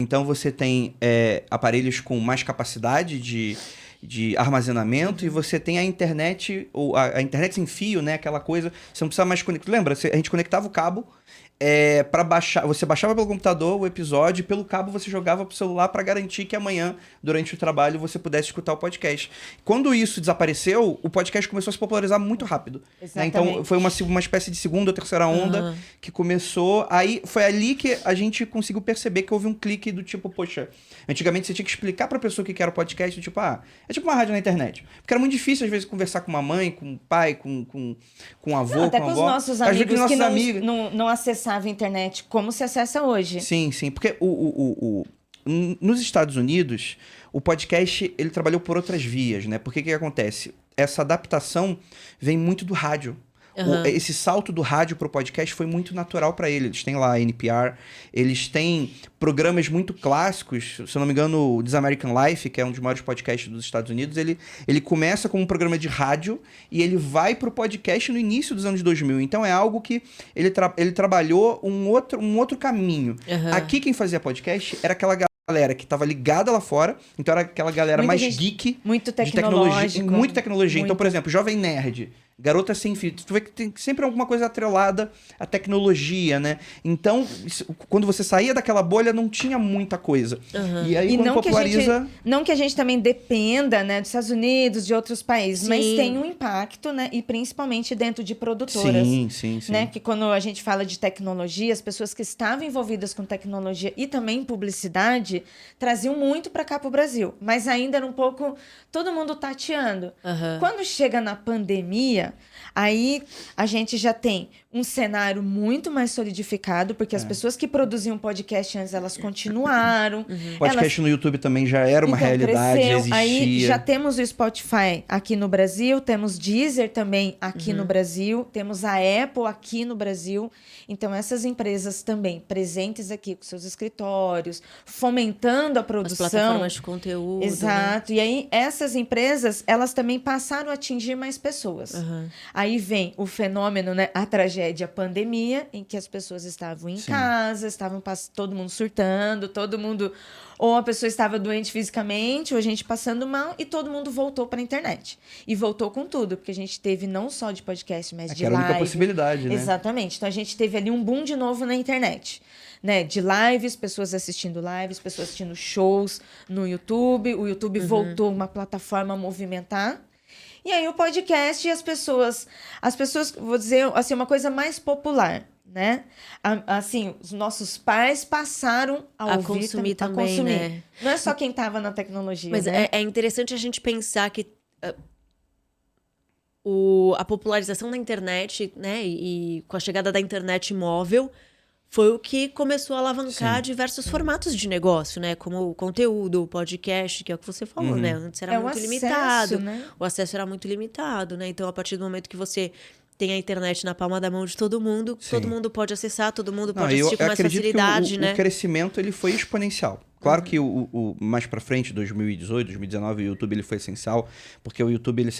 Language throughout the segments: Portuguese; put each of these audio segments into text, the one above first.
Então você tem aparelhos com mais capacidade de armazenamento e você tem a internet, ou a internet sem fio, né? Aquela coisa, você não precisa mais conectar. Lembra? A gente conectava o cabo para baixar. Você baixava pelo computador o episódio e pelo cabo você jogava pro celular para garantir que amanhã, durante o trabalho, você pudesse escutar o podcast. Quando isso desapareceu, o podcast começou a se popularizar muito rápido. Né? Então foi uma espécie de segunda ou terceira onda que começou. Aí foi ali que a gente conseguiu perceber que houve um clique do tipo, poxa, antigamente você tinha que explicar pra pessoa o que era o podcast, tipo, é tipo uma rádio na internet. Porque era muito difícil, às vezes, conversar com uma mãe, com um pai, com um avô, até com com uma os avó. nossos amigos que não acessavam a internet como se acessa hoje. Sim, sim. Porque nos Estados Unidos, o podcast ele trabalhou por outras vias, né? Porque que acontece? Essa adaptação vem muito do rádio. Esse salto do rádio pro podcast foi muito natural para eles. Eles têm lá a NPR, eles têm programas muito clássicos. Se eu não me engano, o This American Life, que é um dos maiores podcasts dos Estados Unidos, ele começa como um programa de rádio e ele vai pro podcast no início dos anos 2000. Então é algo que ele trabalhou um outro caminho. Aqui quem fazia podcast era aquela galera que estava ligada lá fora, então era aquela galera mais geek, muito de tecnologia, muita tecnologia. Então, por exemplo, Jovem Nerd, Garota Sem Filtro, tu vê que tem sempre alguma coisa atrelada à tecnologia, né? Então, quando você saía daquela bolha, não tinha muita coisa. E aí, quando populariza... Não que a gente também dependa, né, dos Estados Unidos, de outros países, mas tem um impacto, né? E principalmente dentro de produtoras. Sim. Né? Que quando a gente fala de tecnologia, as pessoas que estavam envolvidas com tecnologia e também publicidade traziam muito para cá, para o Brasil. Mas ainda era um pouco... Todo mundo tateando. Quando chega na pandemia... Aí a gente já tem um cenário muito mais solidificado, porque as pessoas que produziam podcast antes, elas continuaram. Podcast no YouTube também já era uma realidade, existia. Aí já temos o Spotify aqui no Brasil, temos Deezer também aqui no Brasil, temos a Apple aqui no Brasil. Então essas empresas também presentes aqui com seus escritórios, fomentando a produção. As plataformas de conteúdo. Exato. Né? E aí essas empresas, elas também passaram a atingir mais pessoas. Aí vem o fenômeno, né, a tragédia, a pandemia, em que as pessoas estavam em casa, estavam todo mundo surtando, todo mundo... Ou a pessoa estava doente fisicamente, ou a gente passando mal, e todo mundo voltou para a internet. E voltou com tudo, porque a gente teve não só de podcast, mas de live. Era a única possibilidade, né? Exatamente. Então a gente teve ali um boom de novo na internet. Né, de lives, pessoas assistindo lives, pessoas assistindo shows no YouTube. O YouTube voltou uma plataforma a movimentar. E aí o podcast e as pessoas, vou dizer assim, uma coisa mais popular, né? Assim, os nossos pais passaram a ouvir, consumir também, né? Não é só quem estava na tecnologia, mas né? é interessante a gente pensar que a popularização da internet, né, e com a chegada da internet móvel, foi o que começou a alavancar diversos formatos de negócio, né? Como o conteúdo, o podcast, que é o que você falou, né? Antes era muito limitado. Né? O acesso era muito limitado, né? Então, a partir do momento que você tem a internet na palma da mão de todo mundo pode acessar, todo mundo pode assistir com mais facilidade, né? O crescimento, ele foi exponencial. Claro que o mais pra frente, 2018, 2019, o YouTube ele foi essencial, porque o YouTube ele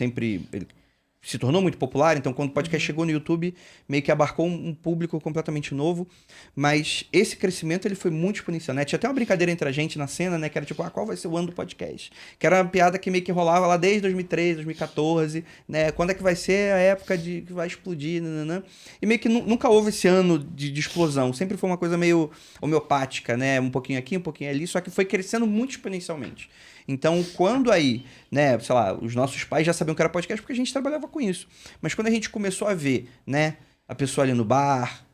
se tornou muito popular, então quando o podcast chegou no YouTube, meio que abarcou um público completamente novo, mas esse crescimento ele foi muito exponencial, né? Tinha até uma brincadeira entre a gente na cena, né? Que era tipo, qual vai ser o ano do podcast? Que era uma piada que meio que rolava lá desde 2013, 2014, né? Quando é que vai ser a época que vai explodir, nananã? E meio que nunca houve esse ano de explosão, sempre foi uma coisa meio homeopática, né? Um pouquinho aqui, um pouquinho ali, só que foi crescendo muito exponencialmente. Então, quando aí, né, sei lá, os nossos pais já sabiam que era podcast porque a gente trabalhava com isso. Mas quando a gente começou a ver, né, a pessoa ali no bar,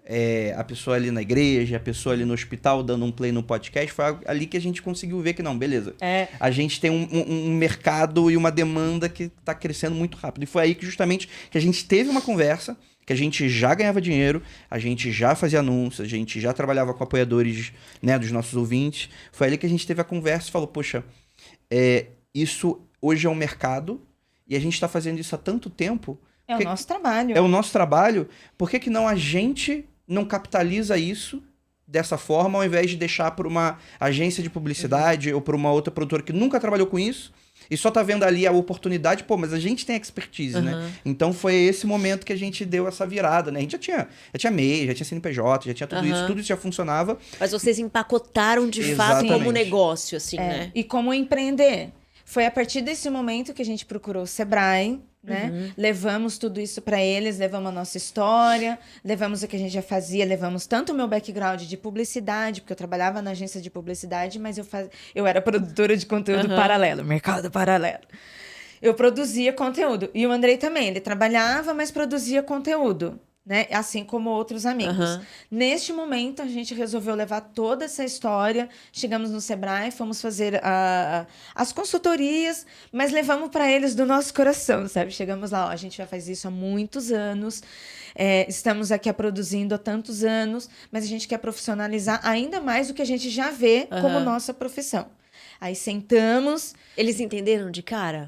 a pessoa ali na igreja, a pessoa ali no hospital dando um play no podcast, foi ali que a gente conseguiu ver que não, beleza. A gente tem um mercado e uma demanda que está crescendo muito rápido. E foi aí que justamente que a gente teve uma conversa, que a gente já ganhava dinheiro, a gente já fazia anúncios, a gente já trabalhava com apoiadores, né, dos nossos ouvintes. Foi ali que a gente teve a conversa e falou, poxa, isso hoje é um mercado e a gente está fazendo isso há tanto tempo. É o nosso trabalho. É o nosso trabalho. Por que não a gente não capitaliza isso dessa forma, ao invés de deixar para uma agência de publicidade ou para uma outra produtora que nunca trabalhou com isso e só tá vendo ali a oportunidade, pô, mas a gente tem expertise, né? Então foi esse momento que a gente deu essa virada, né? A gente já tinha MEI, já tinha CNPJ, já tinha tudo isso já funcionava. Mas vocês empacotaram de fato como negócio, assim, né? E como empreender. Foi a partir desse momento que a gente procurou o Sebrae, né? Levamos tudo isso para eles, levamos a nossa história, levamos o que a gente já fazia, levamos tanto o meu background de publicidade, porque eu trabalhava na agência de publicidade, mas eu era produtora de conteúdo paralelo, mercado paralelo. Eu produzia conteúdo. E o Andrei também, ele trabalhava, mas produzia conteúdo, né? Assim como outros amigos. Neste momento, a gente resolveu levar toda essa história. Chegamos no Sebrae, fomos fazer as consultorias, mas levamos para eles do nosso coração, sabe? Chegamos lá, ó, a gente já faz isso há muitos anos, estamos aqui produzindo há tantos anos, mas a gente quer profissionalizar ainda mais o que a gente já vê como nossa profissão. Aí sentamos. Eles entenderam de cara?